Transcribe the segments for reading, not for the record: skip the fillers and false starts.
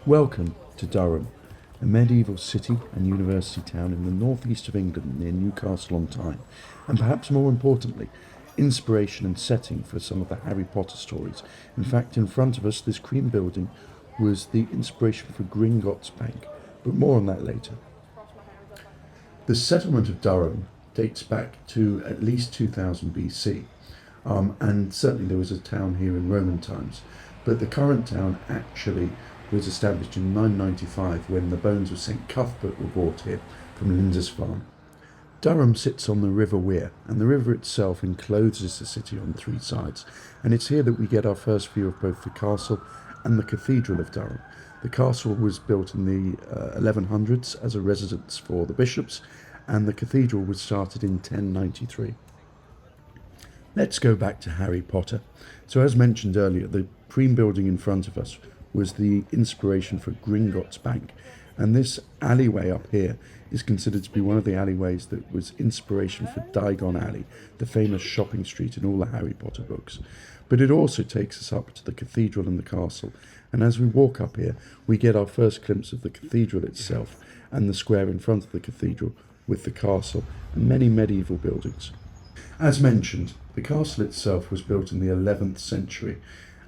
Welcome to Durham, a medieval city and university town in the northeast of England near Newcastle on Tyne, and perhaps more importantly, inspiration and setting for some of the Harry Potter stories. In fact, in front of us, this cream building was the inspiration for Gringots Bank, but more on that later. The settlement of Durham dates back to at least 2000 BC, and certainly there was a town here in Roman times, but the current town actually was established in 995 when the bones of St Cuthbert were brought here from Lindisfarne. Durham sits on the River Wear, and the river itself encloses the city on three sides, and it's here that we get our first view of both the castle and the Cathedral of Durham. The castle was built in the 1100s as a residence for the bishops, and the cathedral was started in 1093. Let's go back to Harry Potter. So as mentioned earlier, the cream building in front of us was the inspiration for Gringots Bank, and this alleyway up here is considered to be one of the alleyways that was inspiration for Diagon Alley, the famous shopping street in all the Harry Potter books. But it also takes us up to the cathedral and the castle, and as we walk up here we get our first glimpse of the cathedral itself and the square in front of the cathedral with the castle and many medieval buildings. As mentioned, the castle itself was built in the 11th century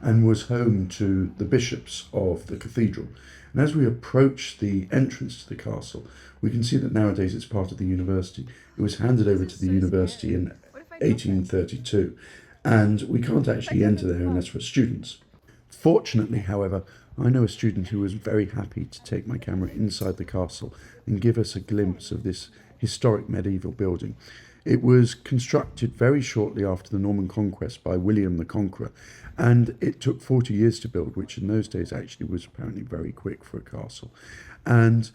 and was home to the bishops of the cathedral. And as we approach the entrance to the castle, we can see that nowadays it's part of the university. It was handed over to the university in 1832, and we can't actually enter there unless we're students. Fortunately, however, I know a student who was very happy to take my camera inside the castle and give us a glimpse of this historic medieval building. It was constructed very shortly after the Norman conquest by William the Conqueror, and it took 40 years to build, which in those days actually was apparently very quick for a castle. And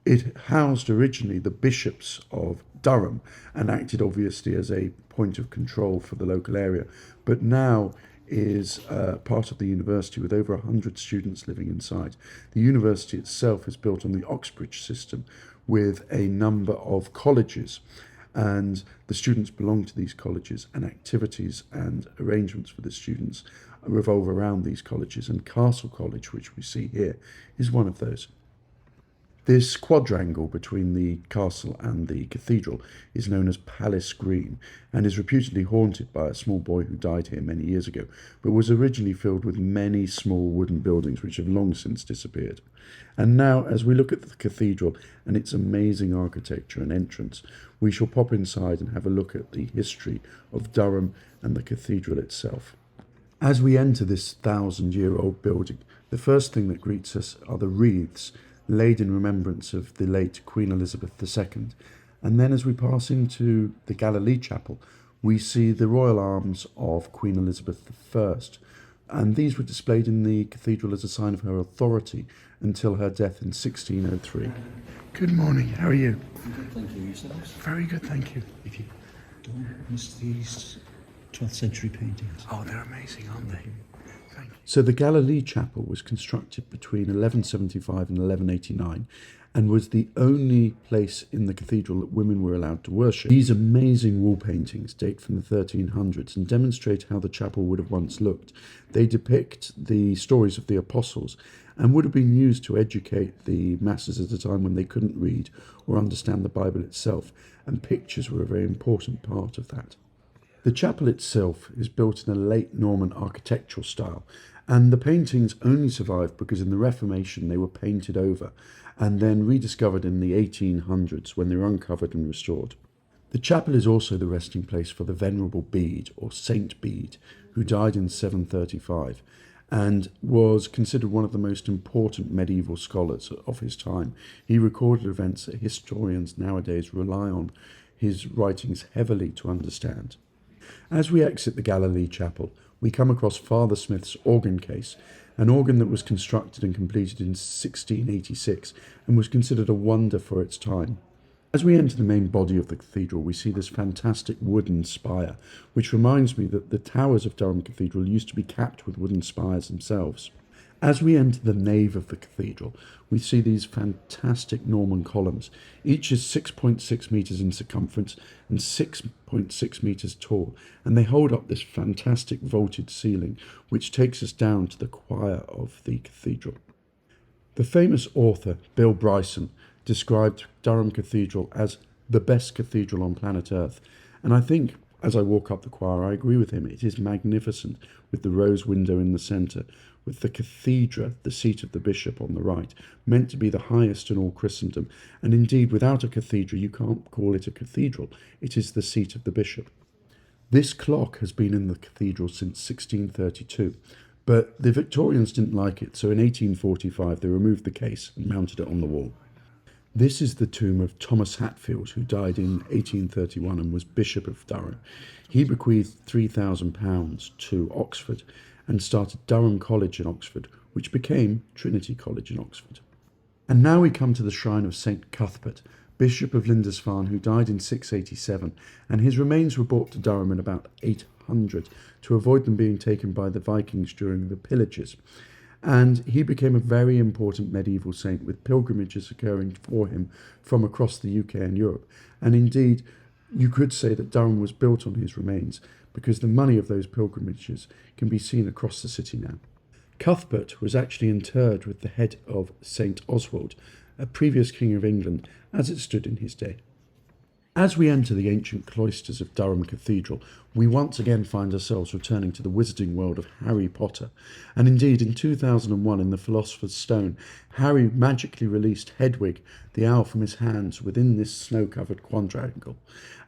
it housed originally the bishops of Durham and acted obviously as a point of control for the local area, but now is part of the university with over 100 students living inside. The university itself is built on the Oxbridge system with a number of colleges, and the students belong to these colleges, and activities and arrangements for the students revolve around these colleges, and Castle College, which we see here, is one of those. This quadrangle between the castle and the cathedral is known as Palace Green and is reputedly haunted by a small boy who died here many years ago, but was originally filled with many small wooden buildings which have long since disappeared. And now, as we look at the cathedral and its amazing architecture and entrance, we shall pop inside and have a look at the history of Durham and the cathedral itself. As we enter this 1,000-year-old building, the first thing that greets us are the wreaths laid in remembrance of the late Queen Elizabeth II. And then as we pass into the Galilee Chapel, we see the royal arms of Queen Elizabeth I. And these were displayed in the cathedral as a sign of her authority until her death in 1603. Good morning, how are you? Good, thank you. Yourselves? Very good, thank you. If you don't miss these 12th century paintings. Oh, they're amazing, aren't they? Thank you. So the Galilee Chapel was constructed between 1175 and 1189 and was the only place in the cathedral that women were allowed to worship. These amazing wall paintings date from the 1300s and demonstrate how the chapel would have once looked. They depict the stories of the apostles and would have been used to educate the masses at a time when they couldn't read or understand the Bible itself, and pictures were a very important part of that. The chapel itself is built in a late Norman architectural style, and the paintings only survived because in the Reformation they were painted over and then rediscovered in the 1800s when they were uncovered and restored. The chapel is also the resting place for the Venerable Bede, or Saint Bede, who died in 735 and was considered one of the most important medieval scholars of his time. He recorded events that historians nowadays rely on his writings heavily to understand. As we exit the Galilee Chapel, we come across Father Smith's organ case, an organ that was constructed and completed in 1686 and was considered a wonder for its time. As we enter the main body of the cathedral, we see this fantastic wooden spire, which reminds me that the towers of Durham Cathedral used to be capped with wooden spires themselves. As we enter the nave of the cathedral, we see these fantastic Norman columns. Each is 6.6 metres in circumference and 6.6 metres tall, and they hold up this fantastic vaulted ceiling, which takes us down to the choir of the cathedral. The famous author Bill Bryson described Durham Cathedral as the best cathedral on planet Earth. And I think, as I walk up the choir, I agree with him. It is magnificent, with the rose window in the centre, with the cathedra, the seat of the bishop, on the right, meant to be the highest in all Christendom. And indeed, without a cathedra, you can't call it a cathedral. It is the seat of the bishop. This clock has been in the cathedral since 1632. But the Victorians didn't like it, so in 1845 they removed the case and mounted it on the wall. This is the tomb of Thomas Hatfield, who died in 1831 and was Bishop of Durham. He bequeathed £3,000 to Oxford and started Durham College in Oxford, which became Trinity College in Oxford. And now we come to the shrine of St. Cuthbert, Bishop of Lindisfarne, who died in 687, and his remains were brought to Durham in about 800 to avoid them being taken by the Vikings during the pillages. And he became a very important medieval saint, with pilgrimages occurring for him from across the UK and Europe. And indeed, you could say that Durham was built on his remains, because the money of those pilgrimages can be seen across the city now. Cuthbert was actually interred with the head of St. Oswald, a previous king of England, as it stood in his day. As we enter the ancient cloisters of Durham Cathedral, we once again find ourselves returning to the wizarding world of Harry Potter. And indeed, in 2001, in the Philosopher's Stone, Harry magically released Hedwig, the owl, from his hands within this snow-covered quadrangle.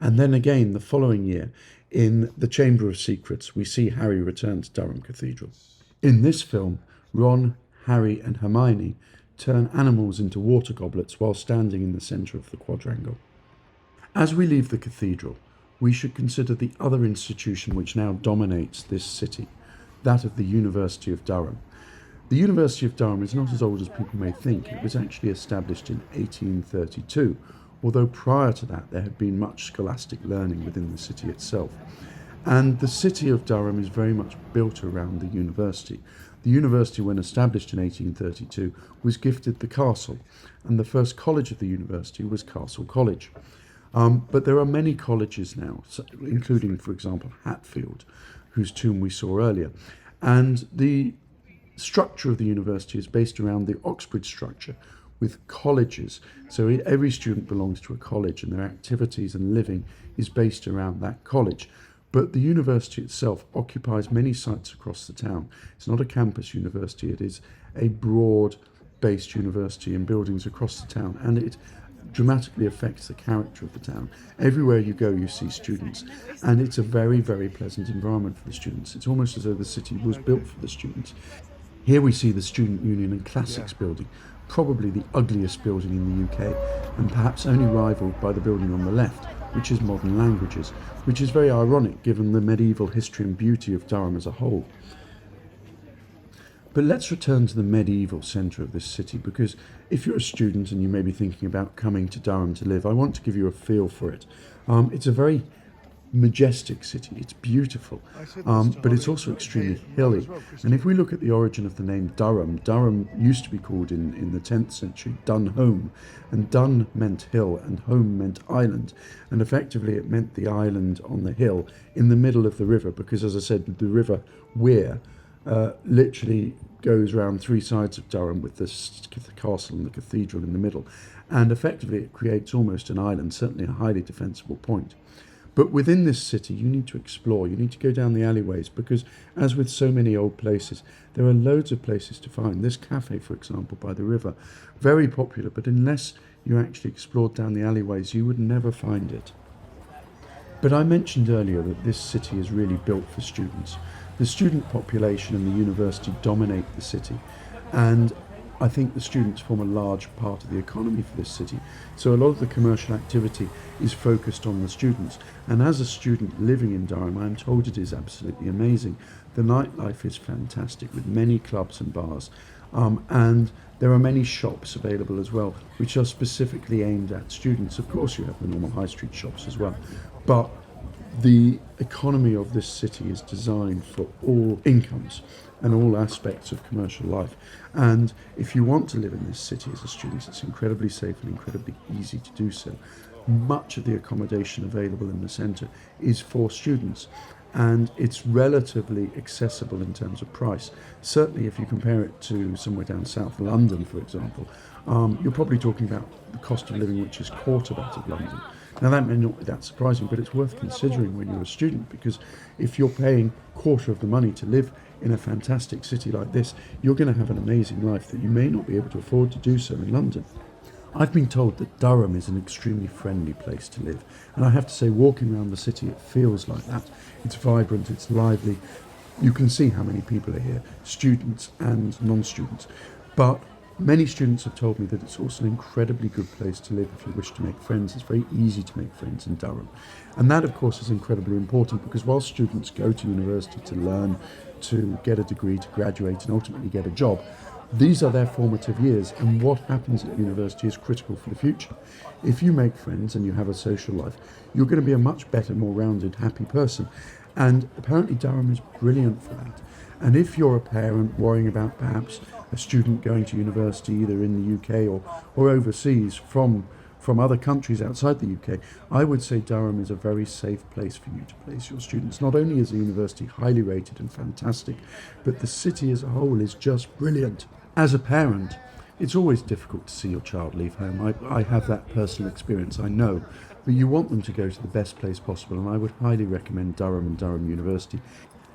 And then again, the following year, in the Chamber of Secrets, we see Harry return to Durham Cathedral. In this film, Ron, Harry and Hermione turn animals into water goblets while standing in the centre of the quadrangle. As we leave the cathedral, we should consider the other institution which now dominates this city, that of the University of Durham. The University of Durham is not as old as people may think. It was actually established in 1832, although prior to that there had been much scholastic learning within the city itself. And the city of Durham is very much built around the university. The university, when established in 1832, was gifted the castle, and the first college of the university was Castle College. But there are many colleges now, including, for example, Hatfield, whose tomb we saw earlier. And the structure of the university is based around the Oxbridge structure, with colleges. So every student belongs to a college, and their activities and living is based around that college. But the university itself occupies many sites across the town. It's not a campus university, it is a broad-based university in buildings across the town, and it dramatically affects the character of the town. Everywhere you go, you see students, and it's a very, very pleasant environment for the students. It's almost as though the city was built for the students. Here we see the Student Union and Classics building, probably the ugliest building in the UK, and perhaps only rivaled by the building on the left, which is Modern Languages, which is very ironic given the medieval history and beauty of Durham as a whole. But let's return to the medieval centre of this city, because if you're a student and you may be thinking about coming to Durham to live, I want to give you a feel for it. It's a very majestic city. It's beautiful, but it's also extremely hilly. And if we look at the origin of the name Durham, Durham used to be called in the 10th century Dun Holm, and Dun meant hill and Holm meant island, and effectively it meant the island on the hill in the middle of the river, because, as I said, the river Wear literally goes around three sides of Durham, with the castle and the cathedral in the middle, and effectively it creates almost an island, certainly a highly defensible point. But within this city, you need to explore, you need to go down the alleyways, because as with so many old places, there are loads of places to find. This cafe, for example, by the river, very popular, but unless you actually explored down the alleyways, you would never find it. But I mentioned earlier that this city is really built for students. The student population and the university dominate the city, and I think the students form a large part of the economy for this city. So a lot of the commercial activity is focused on the students. And as a student living in Durham, I'm told it is absolutely amazing. The nightlife is fantastic, with many clubs and bars. And there are many shops available as well, which are specifically aimed at students. Of course, you have the normal high street shops as well. But the economy of this city is designed for all incomes and all aspects of commercial life. And if you want to live in this city as a student, it's incredibly safe and incredibly easy to do so. Much of the accommodation available in the centre is for students. and it's relatively accessible in terms of price. Certainly, if you compare it to somewhere down south, London, for example, you're probably talking about the cost of living which is quarter that of London. Now, that may not be that surprising, but it's worth considering when you're a student, because if you're paying quarter of the money to live in a fantastic city like this, you're going to have an amazing life that you may not be able to afford to do so in London. I've been told that Durham is an extremely friendly place to live, and I have to say, walking around the city, it feels like that. It's vibrant, it's lively. You can see how many people are here, students and non-students. But many students have told me that it's also an incredibly good place to live if you wish to make friends. It's very easy to make friends in Durham. And that, of course, is incredibly important, because while students go to university to learn, to get a degree, to graduate and ultimately get a job, these are their formative years, and what happens at university is critical for the future. If you make friends and you have a social life, you're going to be a much better, more rounded, happy person. And apparently Durham is brilliant for that. And if you're a parent worrying about perhaps a student going to university either in the UK or overseas from other countries outside the UK, I would say Durham is a very safe place for you to place your students. Not only is the university highly rated and fantastic, but the city as a whole is just brilliant. As a parent, it's always difficult to see your child leave home. I have that personal experience, I know. But you want them to go to the best place possible, and I would highly recommend Durham and Durham University.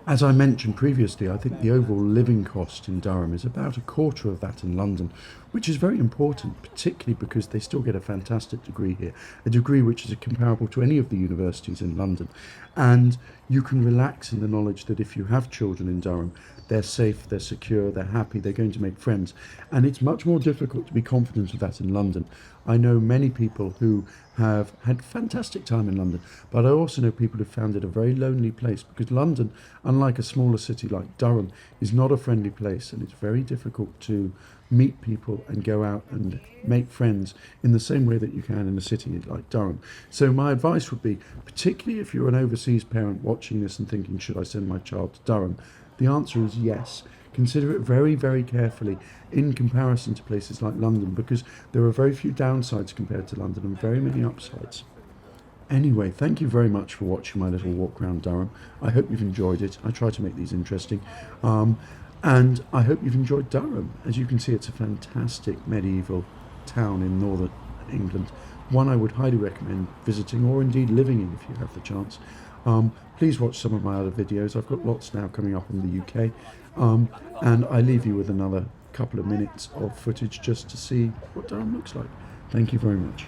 As I mentioned previously, I think the overall living cost in Durham is about a quarter of that in London, which is very important, particularly because they still get a fantastic degree here, a degree which is comparable to any of the universities in London. And you can relax in the knowledge that if you have children in Durham, they're safe, they're secure, they're happy, they're going to make friends. And it's much more difficult to be confident of that in London. I know many people who have had fantastic time in London, but I also know people who found it a very lonely place, because London, unlike a smaller city like Durham, is not a friendly place, and it's very difficult to meet people and go out and make friends in the same way that you can in a city like Durham. So my advice would be, particularly if you're an overseas parent watching this and thinking, should I send my child to Durham? The answer is yes. Consider it very, very carefully in comparison to places like London, because there are very few downsides compared to London and very many upsides. Anyway, thank you very much for watching my little walk around Durham. I hope you've enjoyed it. I try to make these interesting. And I hope you've enjoyed Durham. As you can see, it's a fantastic medieval town in northern England. One I would highly recommend visiting, or indeed living in if you have the chance. Please watch some of my other videos. I've got lots now coming up in the UK. And I leave you with another couple of minutes of footage just to see what Durham looks like. Thank you very much.